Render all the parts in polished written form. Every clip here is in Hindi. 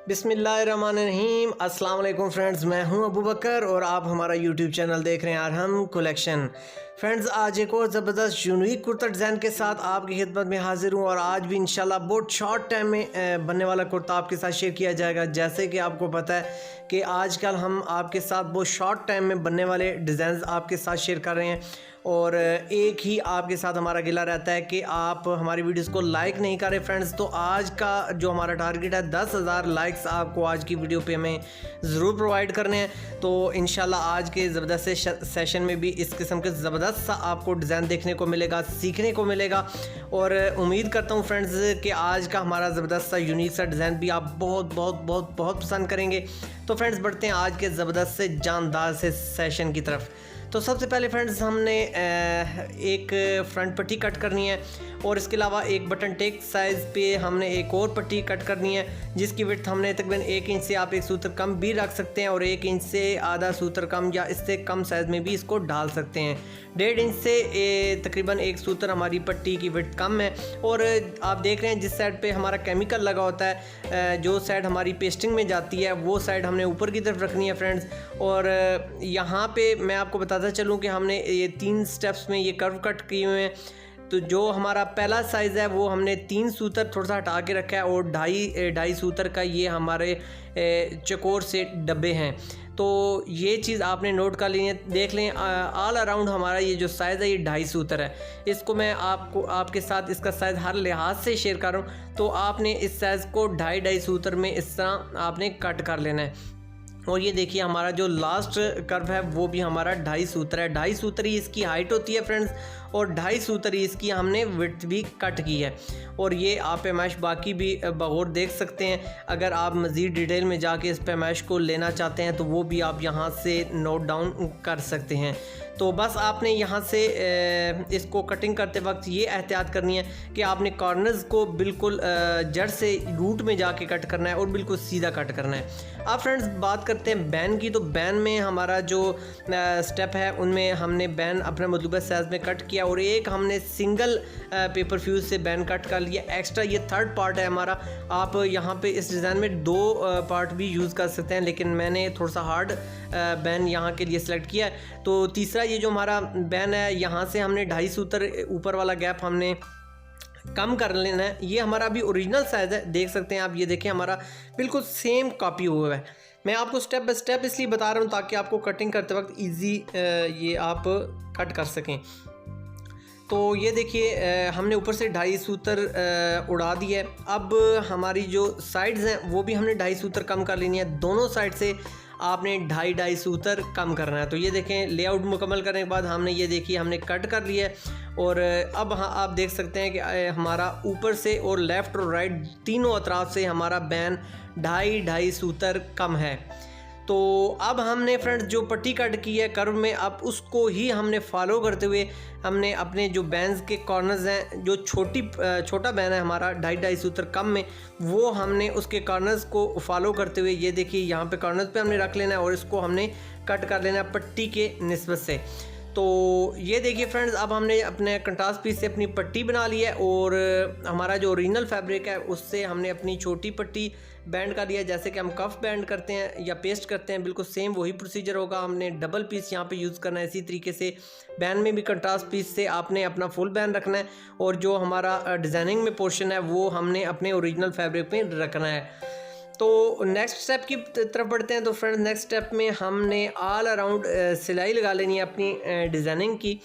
बिस्मिल्लाहिर्रहमानिर्रहीम। अस्सलाम वालेकुम फ्रेंड्स, मैं हूं अबू बकर और आप हमारा यूट्यूब चैनल देख रहे हैं अरहम कलेक्शन। फ्रेंड्स, आज एक और ज़बरदस्त यूनिक कुर्ता डिज़ाइन के साथ आपकी खिदमत में हाजिर हूं और आज भी इंशाल्लाह बहुत शॉर्ट टाइम में बनने वाला कुर्ता आपके साथ शेयर किया जाएगा। जैसे कि आपको पता है कि आजकल हम आपके साथ बहुत शॉर्ट टाइम में बनने वाले डिज़ाइन आपके साथ शेयर कर रहे हैं और एक ही आपके साथ हमारा गिला रहता है कि आप हमारी वीडियोस को लाइक नहीं कर रहे फ्रेंड्स। तो आज का जो हमारा टारगेट है 10,000 लाइक्स आपको आज की वीडियो पे हमें ज़रूर प्रोवाइड करने हैं। तो इंशाल्लाह आज के ज़बरदस्त सेशन में भी इस किस्म के ज़बरदस्त सा आपको डिज़ाइन देखने को मिलेगा, सीखने को मिलेगा और उम्मीद करता हूँ फ्रेंड्स कि आज का हमारा ज़बरदस्त सा यूनिक सा डिज़ाइन भी आप बहुत बहुत बहुत बहुत पसंद करेंगे। तो फ्रेंड्स, बढ़ते हैं आज के ज़बरदस्त से जानदार से सेशन की तरफ। तो सबसे पहले फ्रेंड्स, हमने एक फ्रंट पट्टी कट करनी है और इसके अलावा एक बटन टेक साइज़ पे हमने एक और पट्टी कट करनी है जिसकी विड्थ हमने तकरीबन 1 इंच से आप एक सूत्र कम भी रख सकते हैं और 1 इंच से आधा सूत्र कम या इससे कम साइज़ में भी इसको डाल सकते हैं। 1.5 इंच से तकरीबन एक सूत्र हमारी पट्टी की विड्थ कम है और आप देख रहे हैं जिस साइड पे हमारा केमिकल लगा होता है, जो साइड हमारी पेस्टिंग में जाती है वो साइड हमने ऊपर की तरफ रखनी है फ्रेंड्स। और यहाँ पे मैं आपको बताता चलूँ कि हमने ये 3 स्टेप्स में ये कर्व कट किए हुए हैं। तो जो हमारा पहला साइज़ है वो हमने 3 सूत्र थोड़ा सा हटा के रखा है और ढाई सूत्र का ये हमारे चकोर से डब्बे हैं। तो ये चीज़ आपने नोट कर ली है। देख लें ऑल अराउंड हमारा ये जो साइज़ है ये 2.5 सूत्र है। इसको मैं आपके साथ इसका साइज़ हर लिहाज से शेयर कर रहा हूँ। तो आपने इस साइज़ को 2.5 सूत्र में इस तरह आपने कट कर लेना है। और ये देखिए हमारा जो लास्ट कर्व है वो भी हमारा 2.5 सूत्र है। 2.5 सूत्र ही इसकी हाइट होती है फ्रेंड्स और 2.5 सूत्र ही इसकी हमने विड्थ भी कट की है। और ये आप पैमाइश बाकी भी बगौर देख सकते हैं। अगर आप मज़ीद डिटेल में जाके इस पैमाइश को लेना चाहते हैं तो वो भी आप यहाँ से नोट डाउन कर सकते हैं। तो बस आपने यहाँ से इसको कटिंग करते वक्त ये एहतियात करनी है कि आपने कॉर्नर्स को बिल्कुल जड़ से रूट में जाके कट करना है और बिल्कुल सीधा कट करना है। अब फ्रेंड्स, बात करते हैं बैन की। तो बैन में हमारा जो स्टेप है उनमें हमने बैन अपने मतलूबा साइज़ में कट किया और एक हमने सिंगल पेपर फ्यूज़ से बैन कट कर लिया। एक्स्ट्रा ये थर्ड पार्ट है हमारा। आप यहाँ पे इस डिज़ाइन में 2 पार्ट भी यूज़ कर सकते हैं, लेकिन मैंने थोड़ा सा हार्ड बैन यहाँ के लिए सेलेक्ट किया है। तो तीसरा ये जो हमारा बैन है यहाँ से हमने 2.5 सूत्र ऊपर वाला गैप हमने कम कर लेना है। ये हमारा भी ओरिजिनल साइज़ है, देख सकते हैं आप। ये देखें हमारा बिल्कुल सेम कॉपी हुआ है। मैं आपको स्टेप बाय स्टेप इसलिए बता रहा हूँ ताकि आपको कटिंग करते वक्त इजी ये आप कट कर सकें। तो ये देखिए हमने ऊपर से 2.5 सूत्र उड़ा दिया है। अब हमारी जो साइड्स हैं वो भी हमने 2.5 सूत्र कम कर लेनी है। दोनों साइड से आपने 2.5 सूत्र कम करना है। तो ये देखें लेआउट मुकम्मल करने के बाद हमने ये देखिए हमने कट कर लिया है। और अब हाँ आप देख सकते हैं कि हमारा ऊपर से और लेफ़्ट और राइट तीनों अतराफ से हमारा बैन 2.5 सूत्र कम है। तो अब हमने फ्रेंड्स जो पट्टी कट की है कर्व में, अब उसको ही हमने फॉलो करते हुए हमने अपने जो बैंस के कॉर्नर्स हैं, जो छोटा बैन है हमारा 2.5 सूत्र कम में, वो हमने उसके कॉर्नर्स को फॉलो करते हुए ये देखिए यहाँ पे कॉर्नर्स पे हमने रख लेना है और इसको हमने कट कर लेना है पट्टी के निस्बत से। तो ये देखिए फ्रेंड्स, अब हमने अपने कंट्रास्ट पीस से अपनी पट्टी बना ली है और हमारा जो ओरिजिनल फैब्रिक है उससे हमने अपनी छोटी पट्टी बैंड कर लिया। जैसे कि हम कफ बैंड करते हैं या पेस्ट करते हैं, बिल्कुल सेम वही प्रोसीजर होगा। हमने डबल पीस यहाँ पे यूज़ करना है। इसी तरीके से बैन में भी कंट्रास्ट पीस से आपने अपना फुल बैन रखना है और जो हमारा डिज़ाइनिंग में पोर्शन है वो हमने अपने ओरिजिनल फैब्रिक में रखना है। तो नेक्स्ट स्टेप की तरफ बढ़ते हैं। तो फ्रेंड्स, नेक्स्ट स्टेप में हमने ऑल अराउंड सिलाई लगा लेनी है अपनी डिज़ाइनिंग की।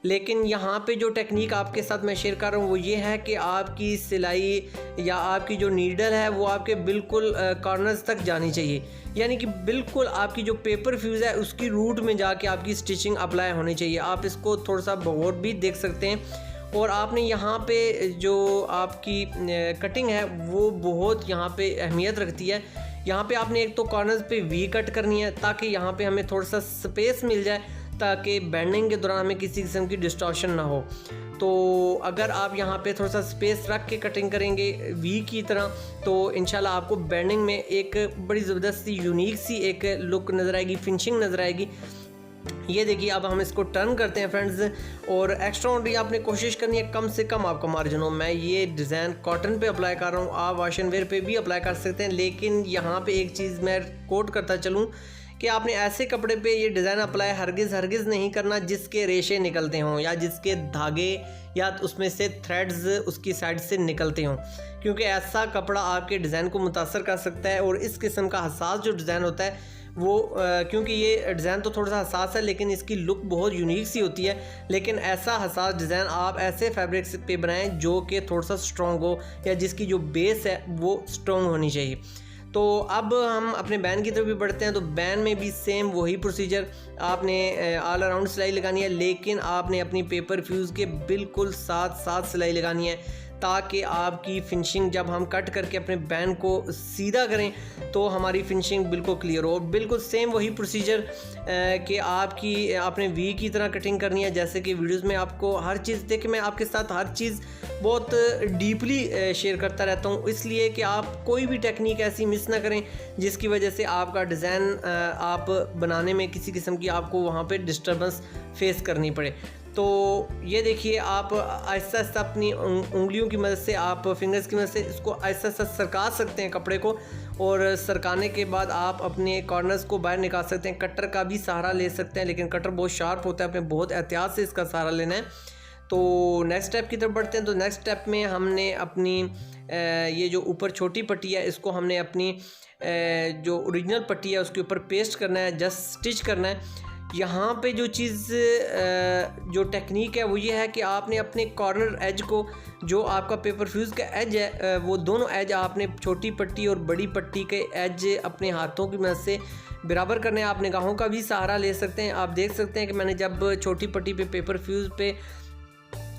लेकिन यहाँ पे जो टेक्निक आपके साथ मैं शेयर कर रहा हूँ वो ये है कि आपकी सिलाई या आपकी जो नीडल है वो आपके बिल्कुल कॉर्नर्स तक जानी चाहिए। यानी कि बिल्कुल आपकी जो पेपर फ्यूज़ है उसकी रूट में जाके आपकी स्टिचिंग अप्लाई होनी चाहिए। आप इसको थोड़ा सा बगौर भी देख सकते हैं। और आपने यहाँ पे जो आपकी कटिंग है वो बहुत यहाँ पे अहमियत रखती है। यहाँ पे आपने एक तो कॉर्नर्स पे वी कट करनी है ताकि यहाँ पे हमें थोड़ा सा स्पेस मिल जाए ताकि बेंडिंग के दौरान हमें किसी किस्म की डिस्टॉर्शन ना हो। तो अगर आप यहाँ पे थोड़ा सा स्पेस रख के कटिंग करेंगे वी की तरह तो इंशाल्लाह आपको बेंडिंग में एक बड़ी ज़बरदस्त यूनिक सी एक लुक नज़र आएगी, फिनिशिंग नज़र आएगी। ये देखिए अब हम इसको टर्न करते हैं फ्रेंड्स। और एक्स्ट्रा ऑर्डिनरी आपने कोशिश करनी है कम से कम आपका मार्जिन हो। मैं ये डिज़ाइन कॉटन पे अप्लाई कर रहा हूँ, आप वॉश एंड वेयर पे भी अप्लाई कर सकते हैं, लेकिन यहाँ पे एक चीज़ मैं कोट करता चलूँ कि आपने ऐसे कपड़े पे ये डिज़ाइन अप्लाई हरगिज़ नहीं करना जिसके रेशे निकलते हों या जिसके धागे या उसमें से थ्रेड्स उसकी साइड से निकलते हों, क्योंकि ऐसा कपड़ा आपके डिज़ाइन को मुतासर कर सकता है। और इस किस्म का हसास जो डिज़ाइन होता है वो क्योंकि ये डिज़ाइन तो थोड़ा सा हसास है लेकिन इसकी लुक बहुत यूनिक सी होती है, लेकिन ऐसा हसास डिज़ाइन आप ऐसे फैब्रिक पे बनाएं जो कि थोड़ा सा स्ट्रॉन्ग हो या जिसकी जो बेस है वो स्ट्रॉन्ग होनी चाहिए। तो अब हम अपने बैन की तरफ भी बढ़ते हैं। तो बैन में भी सेम वही प्रोसीजर, आपने ऑल अराउंड सिलाई लगानी है, लेकिन आपने अपनी पेपर फ्यूज़ के बिल्कुल साथ सिलाई लगानी है ताकि आपकी फिनिशिंग जब हम कट करके अपने बैन को सीधा करें तो हमारी फिनिशिंग बिल्कुल क्लियर हो। बिल्कुल सेम वही प्रोसीजर कि आपने वी की तरह कटिंग करनी है, जैसे कि वीडियोस में आपको हर चीज़ देखिए मैं आपके साथ हर चीज़ बहुत डीपली शेयर करता रहता हूँ, इसलिए कि आप कोई भी टेक्निक ऐसी मिस ना करें जिसकी वजह से आपका डिज़ाइन आप बनाने में किसी किस्म की आपको वहाँ पे डिस्टर्बेंस फेस करनी पड़े। तो ये देखिए आप आहिस्ता आहिस्ता अपनी उंगलियों की मदद से, आप फिंगर्स की मदद से इसको आहिस्ता आहिस्ता सरका सकते हैं कपड़े को, और सरकाने के बाद आप अपने कॉर्नर्स को बाहर निकाल सकते हैं। कटर का भी सहारा ले सकते हैं, लेकिन कटर बहुत शार्प होता है, आपने बहुत एहतियात से इसका सहारा लेना है। तो नेक्स्ट स्टेप की तरफ बढ़ते हैं। तो नेक्स्ट स्टेप में हमने अपनी ये जो ऊपर छोटी पट्टी है इसको हमने अपनी जो ओरिजिनल पट्टी है उसके ऊपर पेस्ट करना है, जस्ट स्टिच करना है। यहाँ पे जो चीज़ जो टेक्निक है वो ये है कि आपने अपने कॉर्नर एज को, जो आपका पेपर फ्यूज़ का एज है, वो दोनों एज आपने छोटी पट्टी और बड़ी पट्टी के एज अपने हाथों की मदद से बराबर करने हैं। आप निगाहों का भी सहारा ले सकते हैं। आप देख सकते हैं कि मैंने जब छोटी पट्टी पे पेपर फ्यूज़ पे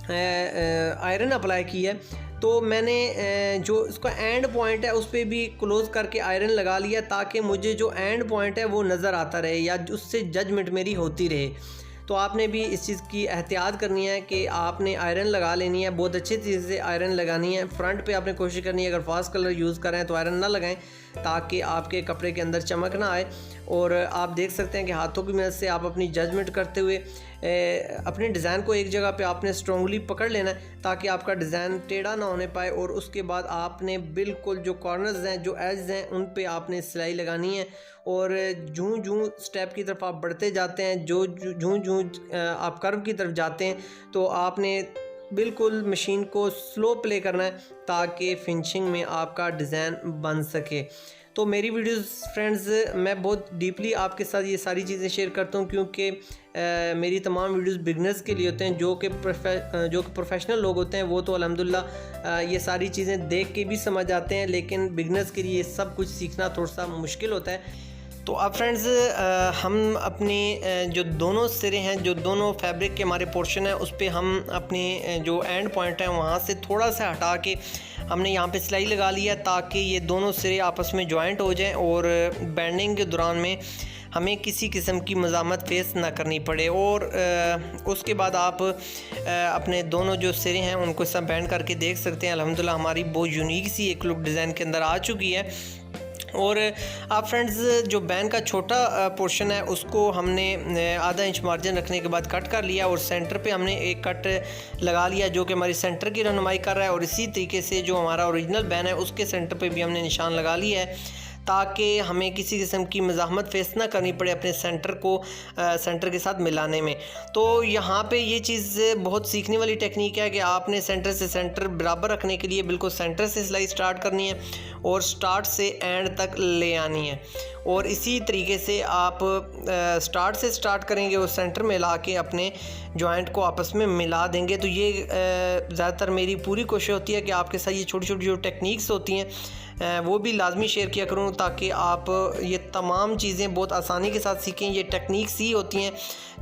आयरन अप्लाई की है तो मैंने जो इसका एंड पॉइंट है उस पर भी क्लोज़ करके आयरन लगा लिया ताकि मुझे जो एंड पॉइंट है वो नज़र आता रहे या उससे जजमेंट मेरी होती रहे। तो आपने भी इस चीज़ की एहतियात करनी है कि आपने आयरन लगा लेनी है, बहुत अच्छी चीज़ से आयरन लगानी है। फ्रंट पे आपने कोशिश करनी है अगर फास्ट कलर यूज़ कर रहे हैं तो आयरन ना लगाएं ताकि आपके कपड़े के अंदर चमक ना आए। और आप देख सकते हैं कि हाथों की मदद से आप अपनी जजमेंट करते हुए अपने डिज़ाइन को एक जगह पे आपने स्ट्रांगली पकड़ लेना है ताकि आपका डिज़ाइन टेढ़ा ना होने पाए। और उसके बाद आपने बिल्कुल जो कॉर्नर्स हैं, जो एज हैं, उन पे आपने सिलाई लगानी है। और जूं स्टेप की तरफ आप बढ़ते जाते हैं, जूं आप कर्व की तरफ जाते हैं, तो आपने बिल्कुल मशीन को स्लो प्ले करना है ताकि फिनिशिंग में आपका डिज़ाइन बन सके। तो मेरी वीडियोस फ्रेंड्स मैं बहुत डीपली आपके साथ ये सारी चीज़ें शेयर करता हूँ क्योंकि मेरी तमाम वीडियोस बिगनर्स के लिए होते हैं। जो कि प्रोफेशनल लोग होते हैं वो तो अल्हम्दुलिल्लाह ये सारी चीज़ें देख के भी समझ आते हैं, लेकिन बिगनर्स के लिए सब कुछ सीखना थोड़ा सा मुश्किल होता है। तो अब फ्रेंड्स हम अपने जो दोनों सिरे हैं, जो दोनों फैब्रिक के हमारे पोर्शन है, उस पर हम अपने जो एंड पॉइंट है वहाँ से थोड़ा सा हटा के हमने यहाँ पे सिलाई लगा लिया ताकि ये दोनों सिरे आपस में जॉइंट हो जाएं और बैंडिंग के दौरान में हमें किसी किस्म की मज़ामत फेस ना करनी पड़े। और उसके बाद आप अपने दोनों जो सिरे हैं उनको सब बैंड करके देख सकते हैं। अल्हम्दुलिल्लाह हमारी बहुत यूनिक सी एक लुक डिज़ाइन के अंदर आ चुकी है। और आप फ्रेंड्स जो बैन का छोटा पोर्शन है उसको हमने आधा इंच मार्जिन रखने के बाद कट कर लिया और सेंटर पे हमने एक कट लगा लिया जो कि हमारी सेंटर की रहनुमाई कर रहा है। और इसी तरीके से जो हमारा ओरिजिनल बैन है उसके सेंटर पे भी हमने निशान लगा लिया है ताकि हमें किसी किस्म की मज़ाहमत फेस ना करनी पड़े अपने सेंटर को सेंटर के साथ मिलाने में। तो यहाँ पे ये चीज़ बहुत सीखने वाली टेक्निक है कि आपने सेंटर से सेंटर बराबर रखने के लिए बिल्कुल सेंटर से सिलाई स्टार्ट करनी है और स्टार्ट से एंड तक ले आनी है। और इसी तरीके से आप स्टार्ट से स्टार्ट करेंगे और सेंटर में ला के अपने जॉइंट को आपस में मिला देंगे। तो ये ज़्यादातर मेरी पूरी कोशिश होती है कि आपके साथ ये छोटी छोटी जो टेक्निक्स होती हैं वो भी लाजमी शेयर किया करूँ ताकि आप ये तमाम चीज़ें बहुत आसानी के साथ सीखें। ये टेक्निक्स ही होती हैं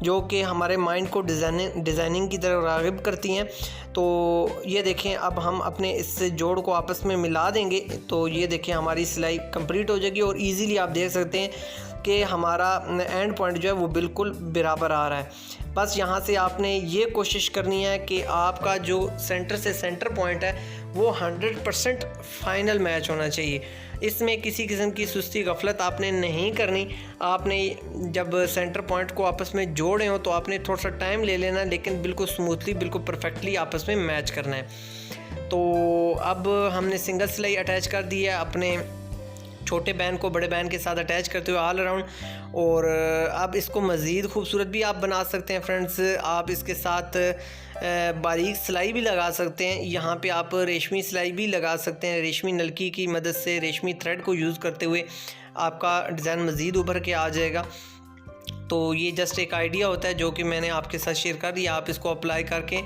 जो कि हमारे माइंड को डिज़ाइनिंग की तरफ राग़िब करती हैं। तो ये देखें अब हम अपने इस जोड़ को आपस में मिला देंगे तो ये देखें हमारी सिलाई कंप्लीट हो जाएगी। और इजीली आप देख सकते हैं कि हमारा एंड पॉइंट जो है वो बिल्कुल बराबर आ रहा है। बस यहाँ से आपने ये कोशिश करनी है कि आपका जो सेंटर से सेंटर पॉइंट है वो 100% फाइनल मैच होना चाहिए। इसमें किसी किस्म की सुस्ती गफलत आपने नहीं करनी। आपने जब सेंटर पॉइंट को आपस में जोड़े हो तो आपने थोड़ा सा टाइम ले लेना, लेकिन बिल्कुल स्मूथली, बिल्कुल परफेक्टली आपस में मैच करना है। तो अब हमने सिंगल सिलाई अटैच कर दी है अपने छोटे बैन को बड़े बैन के साथ अटैच करते हुए ऑल अराउंड। और अब इसको मज़ीद खूबसूरत भी आप बना सकते हैं फ्रेंड्स। आप इसके साथ बारीक सिलाई भी लगा सकते हैं। यहाँ पे आप रेशमी सिलाई भी लगा सकते हैं। रेशमी नलकी की मदद से, रेशमी थ्रेड को यूज़ करते हुए आपका डिज़ाइन मज़ीद उभर के आ जाएगा। तो ये जस्ट एक आइडिया होता है जो कि मैंने आपके साथ शेयर कर दिया। आप इसको अप्लाई करके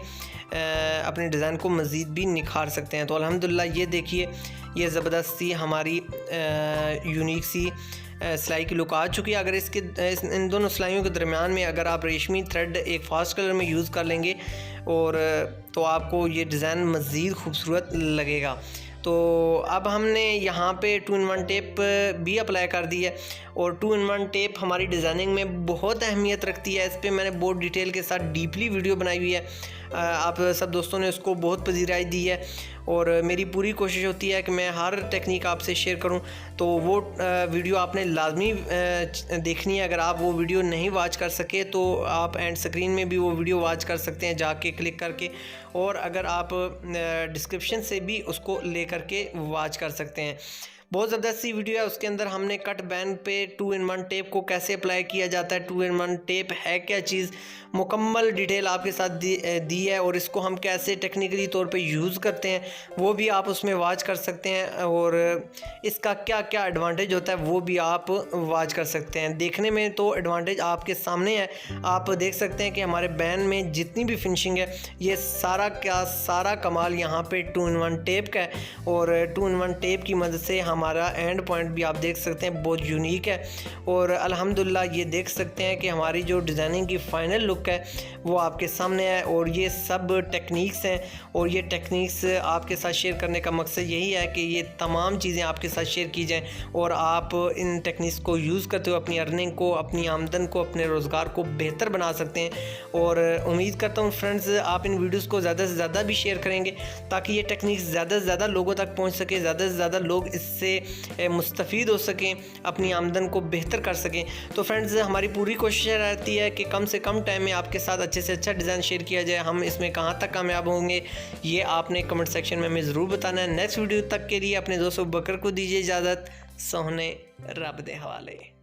अपने डिज़ाइन को मज़ीद भी निखार सकते हैं। तो अल्हम्दुलिल्लाह ये देखिए, ये ज़बरदस्त सी हमारी यूनिक सी सिलाई की लुक आ चुकी है। अगर इन दोनों सिलाइयों के दरमियान में अगर आप रेशमी थ्रेड एक फास्ट कलर में यूज़ कर लेंगे और तो आपको ये डिज़ाइन मज़ीद खूबसूरत लगेगा। तो अब हमने यहाँ पे 2-in-1 टेप भी अप्लाई कर दी है और 2-in-1 टेप हमारी डिज़ाइनिंग में बहुत अहमियत रखती है। इस पर मैंने बहुत डिटेल के साथ डीपली वीडियो बनाई हुई है। आप सब दोस्तों ने उसको बहुत पजीराई दी है और मेरी पूरी कोशिश होती है कि मैं हर टेक्निक आपसे शेयर करूं। तो वो वीडियो आपने लाजमी देखनी है। अगर आप वो वीडियो नहीं वॉच कर सके तो आप एंड स्क्रीन में भी वो वीडियो वॉच कर सकते हैं जाके क्लिक करके, और अगर आप डिस्क्रिप्शन से भी उसको ले करके वॉच कर सकते हैं। बहुत ज़बरदस्त सी वीडियो है। उसके अंदर हमने कट बैंड पे 2-in-1 टेप को कैसे अप्लाई किया जाता है, 2-in-1 टेप है क्या चीज़, मुकम्मल डिटेल आपके साथ दी है। और इसको हम कैसे टेक्निकली तौर पे यूज़ करते हैं वो भी आप उसमें वॉच कर सकते हैं, और इसका क्या क्या एडवांटेज होता है वो भी आप वॉच कर सकते हैं। देखने में तो एडवांटेज आपके सामने है। आप देख सकते हैं कि हमारे बैन में जितनी भी फिनिशिंग है ये सारा का सारा कमाल यहाँ पे 2-in-1 टेप का है। और 2-in-1 टेप की मदद से हमारा एंड पॉइंट भी आप देख सकते हैं बहुत यूनिक है। और अल्हम्दुलिल्लाह ये देख सकते हैं कि हमारी जो डिज़ाइनिंग की फ़ाइनल लुक है वो आपके सामने है। और ये सब टेक्निक्स हैं और ये टेक्निक्स आपके साथ शेयर करने का मकसद यही है कि ये तमाम चीज़ें आपके साथ शेयर की जाएं और आप इन टेक्निक्स को यूज़ करते हुए अपनी अर्निंग को, अपनी आमदन को, अपने रोज़गार को बेहतर बना सकते हैं। और उम्मीद करता हूँ फ्रेंड्स आप इन वीडियोज़ को ज़्यादा से ज़्यादा भी शेयर करेंगे ताकि ये टेक्निक्स ज़्यादा से ज़्यादा लोगों तक पहुँच सके, ज़्यादा से ज़्यादा लोग इससे मुस्तफ़ीद हो सकें, अपनी आमदन को बेहतर कर सकें। तो फ्रेंड्स हमारी पूरी कोशिश रहती है कि कम से कम टाइम में आपके साथ अच्छे से अच्छा डिज़ाइन शेयर किया जाए। हम इसमें कहाँ तक कामयाब होंगे ये आपने कमेंट सेक्शन में हमें ज़रूर बताना है। नेक्स्ट वीडियो तक के लिए अपने दोस्त अबू बकर को दीजिए इजाज़त। सोहने रब दे हवाले।